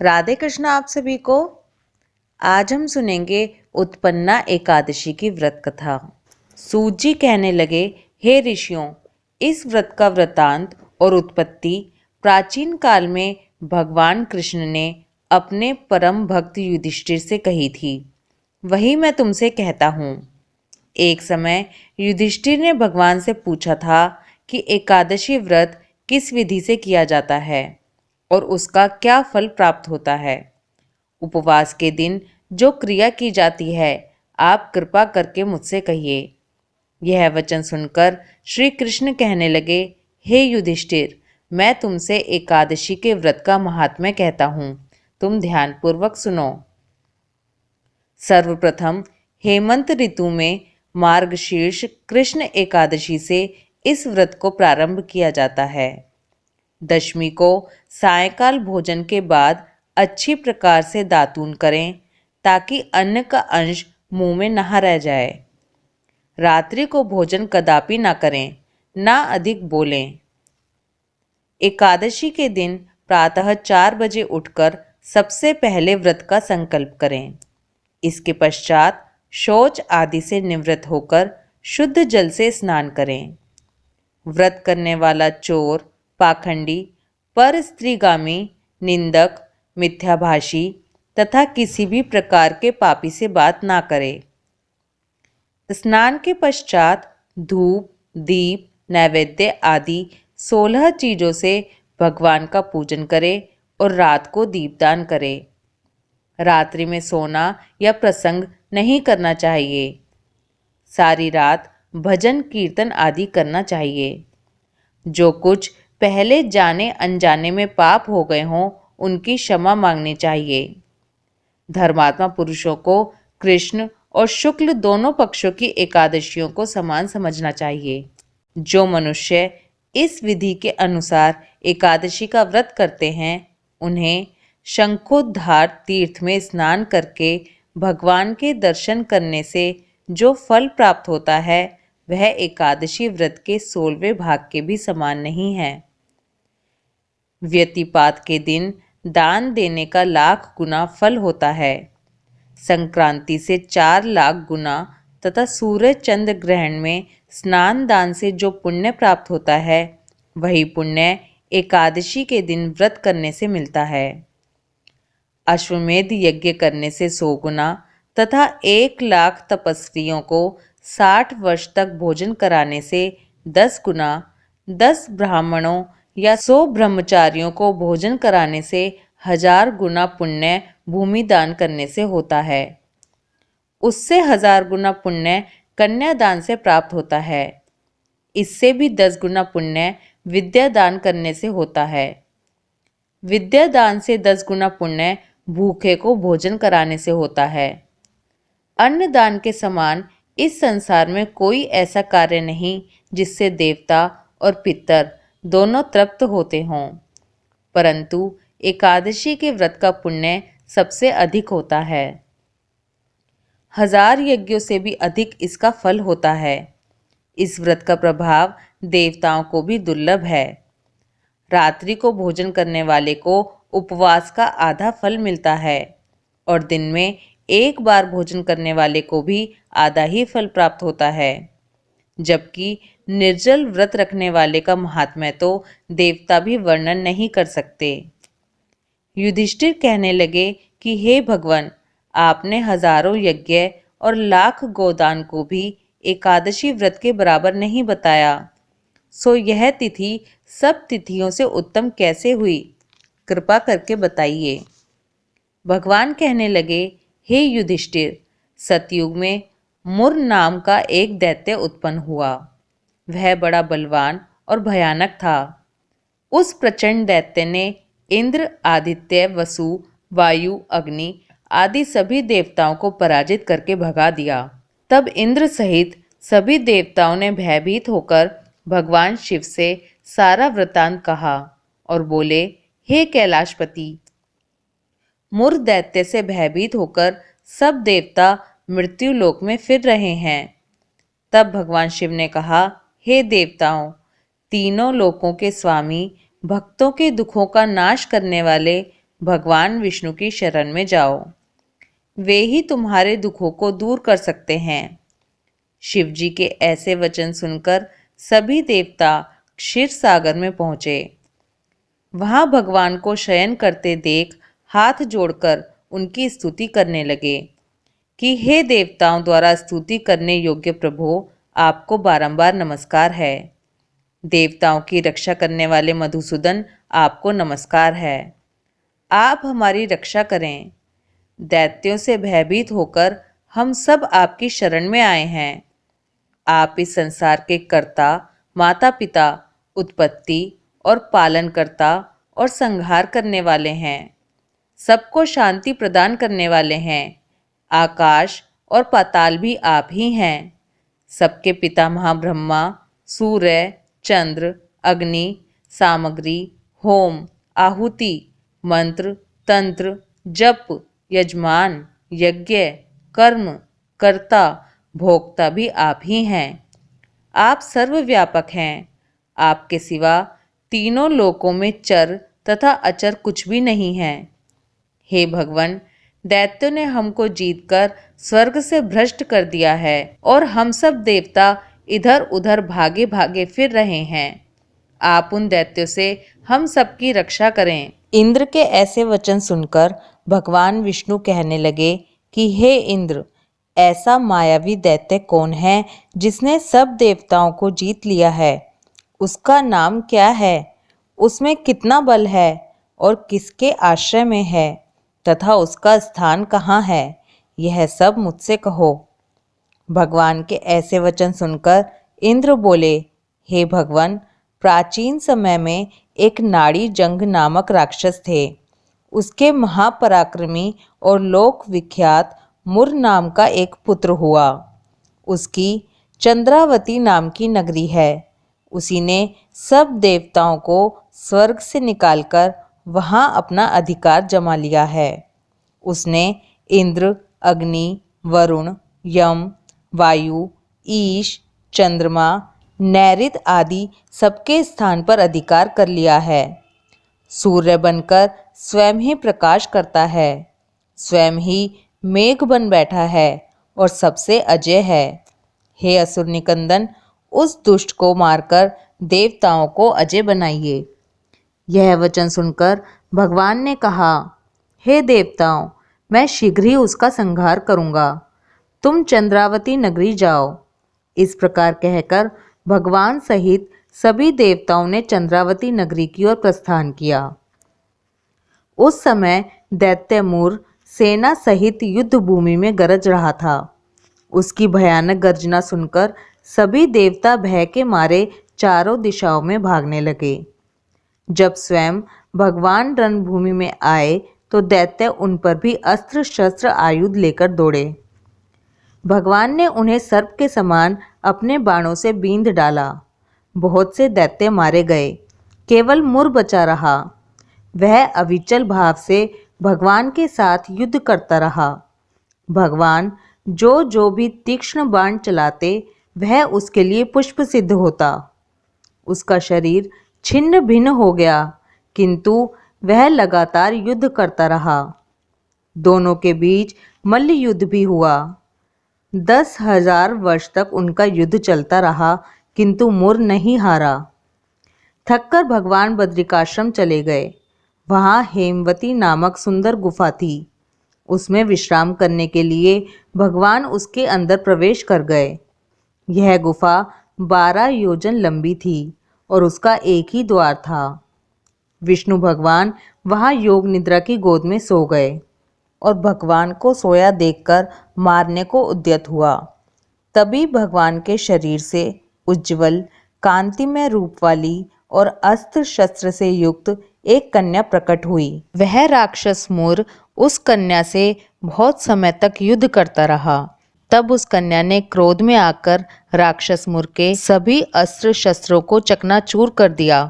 राधे कृष्ण आप सभी को। आज हम सुनेंगे उत्पन्ना एकादशी की व्रत कथा। सूत जी कहने लगे, हे ऋषियों, इस व्रत का वृतांत और उत्पत्ति प्राचीन काल में भगवान कृष्ण ने अपने परम भक्त युधिष्ठिर से कही थी। वही मैं तुमसे कहता हूँ। एक समय युधिष्ठिर ने भगवान से पूछा था कि एकादशी व्रत किस विधि से किया जाता है और उसका क्या फल प्राप्त होता है। उपवास के दिन जो क्रिया की जाती है, आप कृपा करके मुझसे कहिए। यह वचन सुनकर श्री कृष्ण कहने लगे, हे युधिष्ठिर, मैं तुमसे एकादशी के व्रत का महात्म्य कहता हूँ, तुम ध्यानपूर्वक सुनो। सर्वप्रथम हेमंत ऋतु में मार्गशीर्ष कृष्ण एकादशी से इस व्रत को प्रारंभ किया जाता है। दशमी को सायंकाल भोजन के बाद अच्छी प्रकार से दातून करें ताकि अन्न का अंश मुंह में न रह जाए। रात्रि को भोजन कदापि ना करें, ना अधिक बोलें। एकादशी के दिन प्रातः 4 बजे उठकर सबसे पहले व्रत का संकल्प करें। इसके पश्चात शौच आदि से निवृत्त होकर शुद्ध जल से स्नान करें। व्रत करने वाला चोर, पाखंडी, पर स्त्रीगामी, निंदक, मिथ्याभाषी तथा किसी भी प्रकार के पापी से बात ना करे। स्नान के पश्चात धूप, दीप, नैवेद्य आदि 16 चीजों से भगवान का पूजन करे और रात को दीपदान करे। रात्रि में सोना या प्रसंग नहीं करना चाहिए। सारी रात भजन कीर्तन आदि करना चाहिए। जो कुछ पहले जाने अनजाने में पाप हो गए हों, उनकी क्षमा मांगनी चाहिए। धर्मात्मा पुरुषों को कृष्ण और शुक्ल दोनों पक्षों की एकादशियों को समान समझना चाहिए। जो मनुष्य इस विधि के अनुसार एकादशी का व्रत करते हैं, उन्हें शंखोद्धार तीर्थ में स्नान करके भगवान के दर्शन करने से जो फल प्राप्त होता है, वह एकादशी व्रत के 16वें भाग के भी समान नहीं है। व्यतिपात के दिन दान देने का लाख गुना फल होता है। संक्रांति से 4 लाख गुना तथा सूर्य चंद्र ग्रहण में स्नान दान से जो पुण्य प्राप्त होता है, वही पुण्य एकादशी के दिन व्रत करने से मिलता है। अश्वमेध यज्ञ करने से 100 गुना तथा 1 लाख तपस्वियों को 60 वर्ष तक भोजन कराने से 10 गुना, 10 ब्राह्मणों या 100 ब्रह्मचारियों को भोजन कराने से 1000 गुना पुण्य भूमि दान करने से होता है। उससे 1000 गुना पुण्य कन्यादान से प्राप्त होता है। इससे भी 10 गुना पुण्य विद्या दान करने से होता है। विद्या दान से 10 गुना पुण्य भूखे को भोजन कराने से होता है। अन्न दान के समान इस संसार में कोई ऐसा कार्य नहीं जिससे देवता और पितर दोनों तृप्त होते हों, परंतु एकादशी के व्रत का पुण्य सबसे अधिक होता है। 1000 यज्ञों से भी अधिक इसका फल होता है। इस व्रत का प्रभाव देवताओं को भी दुर्लभ है। रात्रि को भोजन करने वाले को उपवास का आधा फल मिलता है और दिन में एक बार भोजन करने वाले को भी आधा ही फल प्राप्त होता है। जबकि निर्जल व्रत रखने वाले का महात्म्य तो देवता भी वर्णन नहीं कर सकते। युधिष्ठिर कहने लगे कि हे भगवान, आपने हजारों यज्ञ और लाख गोदान को भी एकादशी व्रत के बराबर नहीं बताया, सो यह तिथि सब तिथियों से उत्तम कैसे हुई? कृपा करके बताइए। भगवान कहने लगे, हे युधिष्ठिर, सतयुग में मुर नाम का एक दैत्य उत्पन्न हुआ। वह बड़ा बलवान और भयानक था। उस प्रचंड दैत्य ने इंद्र, आदित्य, वसु, वायु, अग्नि आदि सभी देवताओं को पराजित करके भगा दिया। तब इंद्र सहित सभी देवताओं ने भयभीत होकर भगवान शिव से सारा वृतांत कहा और बोले, हे कैलाशपति, मुर दैत्य से भयभीत होकर सब देवता मृत्यु लोक में फिर रहे हैं। तब भगवान शिव ने कहा, हे देवताओं, तीनों लोकों के स्वामी, भक्तों के दुखों का नाश करने वाले भगवान विष्णु की शरण में जाओ, वे ही तुम्हारे दुखों को दूर कर सकते हैं। शिव जी के ऐसे वचन सुनकर सभी देवता क्षीर सागर में पहुंचे। वहां भगवान को शयन करते देख हाथ जोड़कर उनकी स्तुति करने लगे कि हे देवताओं द्वारा स्तुति करने योग्य प्रभु, आपको बारंबार नमस्कार है। देवताओं की रक्षा करने वाले मधुसूदन, आपको नमस्कार है। आप हमारी रक्षा करें। दैत्यों से भयभीत होकर हम सब आपकी शरण में आए हैं। आप इस संसार के कर्ता, माता पिता, उत्पत्ति और पालनकर्ता और संहार करने वाले हैं। सबको शांति प्रदान करने वाले हैं। आकाश और पाताल भी आप ही हैं। सबके पितामह ब्रह्मा, सूर्य, चंद्र, अग्नि, सामग्री, होम, आहुति, मंत्र, तंत्र, जप, यजमान, यज्ञ, कर्म, कर्ता, भोक्ता भी आप ही हैं। आप सर्वव्यापक हैं। आपके सिवा तीनों लोकों में चर तथा अचर कुछ भी नहीं है। हे भगवान, दैत्यों ने हमको जीतकर स्वर्ग से भ्रष्ट कर दिया है और हम सब देवता इधर उधर भागे भागे फिर रहे हैं। आप उन दैत्यों से हम सबकी रक्षा करें। इंद्र के ऐसे वचन सुनकर भगवान विष्णु कहने लगे कि हे इंद्र, ऐसा मायावी दैत्य कौन है जिसने सब देवताओं को जीत लिया है? उसका नाम क्या है? उसमें कितना बल है और किसके आश्रय में है तथा उसका स्थान कहाँ है? यह सब मुझसे कहो। भगवान के ऐसे वचन सुनकर इंद्र बोले, हे भगवान, प्राचीन समय में एक नाड़ी जंग नामक राक्षस थे। उसके महापराक्रमी और लोक विख्यात मुर नाम का एक पुत्र हुआ। उसकी चंद्रावती नाम की नगरी है। उसी ने सब देवताओं को स्वर्ग से निकालकर वहां अपना अधिकार जमा लिया है। उसने इंद्र, अग्नि, वरुण, यम, वायु, ईश, चंद्रमा, नैऋत आदि सबके स्थान पर अधिकार कर लिया है। सूर्य बनकर स्वयं ही प्रकाश करता है, स्वयं ही मेघ बन बैठा है और सबसे अजय है। हे असुर निकंदन, उस दुष्ट को मारकर देवताओं को अजय बनाइए। यह वचन सुनकर भगवान ने कहा, हे देवताओं, मैं शीघ्र ही उसका संहार करूंगा। तुम चंद्रावती नगरी जाओ। इस प्रकार कहकर भगवान सहित सभी देवताओं ने चंद्रावती नगरी की ओर प्रस्थान किया। उस समय दैत्य मुर सेना सहित युद्ध भूमि में गरज रहा था। उसकी भयानक गर्जना सुनकर सभी देवता भय के मारे चारों दिशाओं में भागने लगे। जब स्वयं भगवान रणभूमि में आए तो दैत्य उन पर भी अस्त्र शस्त्र आयुध लेकर दौड़े। भगवान ने उन्हें सर्प के समान अपने बाणों से बींध डाला। बहुत से दैत्य मारे गए, केवल मुर बचा रहा। वह अविचल भाव से भगवान के साथ युद्ध करता रहा। भगवान जो भी तीक्ष्ण बाण चलाते वह उसके लिए पुष्प सिद्ध होता। उसका शरीर छिन्न भिन्न हो गया, किंतु वह लगातार युद्ध करता रहा। दोनों के बीच मल्ल युद्ध भी हुआ। 10,000 वर्ष तक उनका युद्ध चलता रहा, किंतु मुर नहीं हारा। थककर भगवान बद्रिकाश्रम चले गए। वहाँ हेमवती नामक सुंदर गुफा थी। उसमें विश्राम करने के लिए भगवान उसके अंदर प्रवेश कर गए। यह गुफा 12 योजन लंबी थी और उसका एक ही द्वार था। विष्णु भगवान वहाँ योग निद्रा की गोद में सो गए और भगवान को सोया देखकर मारने को उद्यत हुआ। तभी भगवान के शरीर से उज्ज्वल कांतिमय रूप वाली और अस्त्र शस्त्र से युक्त एक कन्या प्रकट हुई। वह राक्षस मुर उस कन्या से बहुत समय तक युद्ध करता रहा। तब उस कन्या ने क्रोध में आकर राक्षस मुर के सभी अस्त्र शस्त्रों को चकनाचूर कर दिया।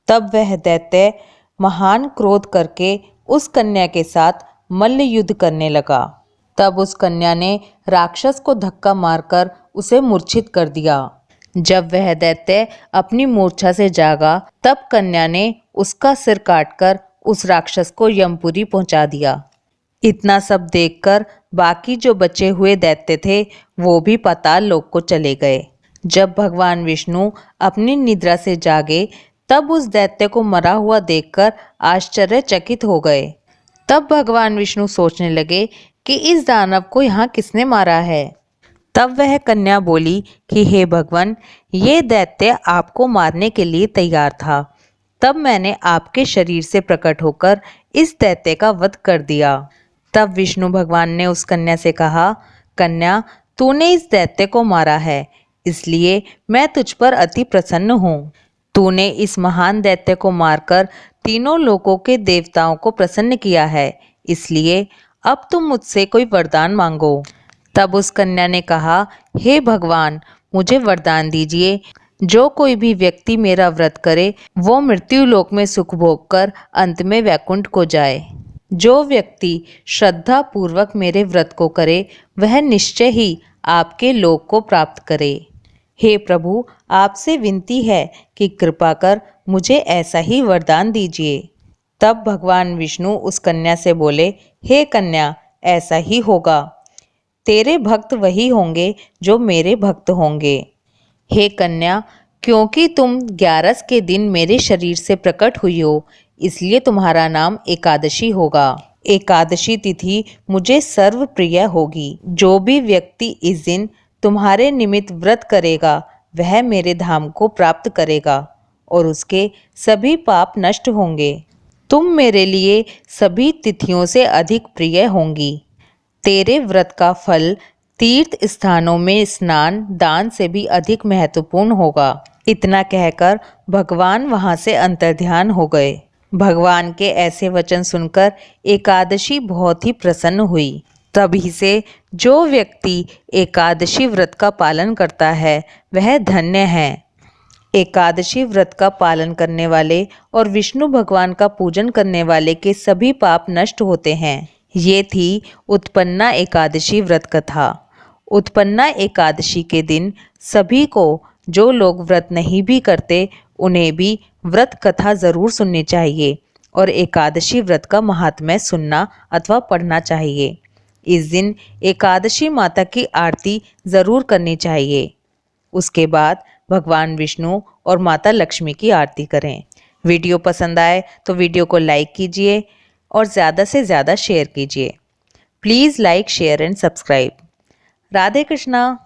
तब वह दैत्य महान क्रोध करके उस कन्या के साथ मल्ल युद्ध करने लगा। तब उस कन्या ने राक्षस को धक्का मारकर उसे मूर्छित कर दिया। जब वह दैत्य अपनी मूर्छा से जागा, तब कन्या ने उसका सिर काटकर उस राक्षस को यमपुरी पहुंचा दिया। इतना सब देखकर बाकी जो बचे हुए दैत्य थे वो भी पाताल लोक को चले गए। जब भगवान विष्णु अपनी निद्रा से जागे तब उस दैत्य को मरा हुआ देखकर आश्चर्यचकित हो गए। तब भगवान विष्णु सोचने लगे कि इस दानव को यहाँ किसने मारा है। तब वह कन्या बोली कि हे भगवान, ये दैत्य आपको मारने के लिए तैयार था, तब मैंने आपके शरीर से प्रकट होकर इस दैत्य का वध कर दिया। तब विष्णु भगवान ने उस कन्या से कहा, कन्या, तूने इस दैत्य को मारा है, इसलिए मैं तुझ पर अति प्रसन्न हूँ। तूने इस महान दैत्य को मारकर तीनों लोकों के देवताओं को प्रसन्न किया है, इसलिए अब तुम मुझसे कोई वरदान मांगो। तब उस कन्या ने कहा, हे भगवान, मुझे वरदान दीजिए, जो कोई भी व्यक्ति मेरा व्रत करे वो मृत्यु लोक में सुख भोग कर अंत में वैकुंठ को जाए। जो व्यक्ति श्रद्धा पूर्वक मेरे व्रत को करे वह निश्चय ही आपके लोक को प्राप्त करे। हे प्रभु, आपसे विनती है कि कृपा कर मुझे ऐसा ही वरदान दीजिए। तब भगवान विष्णु उस कन्या से बोले, हे कन्या, ऐसा ही होगा। तेरे भक्त वही होंगे जो मेरे भक्त होंगे। हे कन्या, क्योंकि तुम 11 के दिन मेरे शरीर से प्रकट हुई हो, इसलिए तुम्हारा नाम एकादशी होगा। एकादशी तिथि मुझे सर्व प्रिय होगी। जो भी व्यक्ति इस दिन तुम्हारे निमित्त व्रत करेगा वह मेरे धाम को प्राप्त करेगा और उसके सभी पाप नष्ट होंगे। तुम मेरे लिए सभी तिथियों से अधिक प्रिय होंगी। तेरे व्रत का फल तीर्थ स्थानों में स्नान दान से भी अधिक महत्वपूर्ण होगा। इतना कहकर भगवान वहां से अंतर्ध्यान हो गए। भगवान के ऐसे वचन सुनकर एकादशी बहुत ही प्रसन्न हुई। तभी से जो व्यक्ति एकादशी व्रत का पालन करता है वह धन्य है। एकादशी व्रत का पालन करने वाले और विष्णु भगवान का पूजन करने वाले के सभी पाप नष्ट होते हैं। ये थी उत्पन्ना एकादशी व्रत कथा। उत्पन्ना एकादशी के दिन सभी को, जो लोग व्रत नहीं भी करते, उन्हें भी व्रत कथा जरूर सुननी चाहिए और एकादशी व्रत का महात्म्य सुनना अथवा पढ़ना चाहिए। इस दिन एकादशी माता की आरती जरूर करनी चाहिए। उसके बाद भगवान विष्णु और माता लक्ष्मी की आरती करें। वीडियो पसंद आए तो वीडियो को लाइक कीजिए और ज़्यादा से ज़्यादा शेयर कीजिए। Please like, share and subscribe. Radhe Krishna.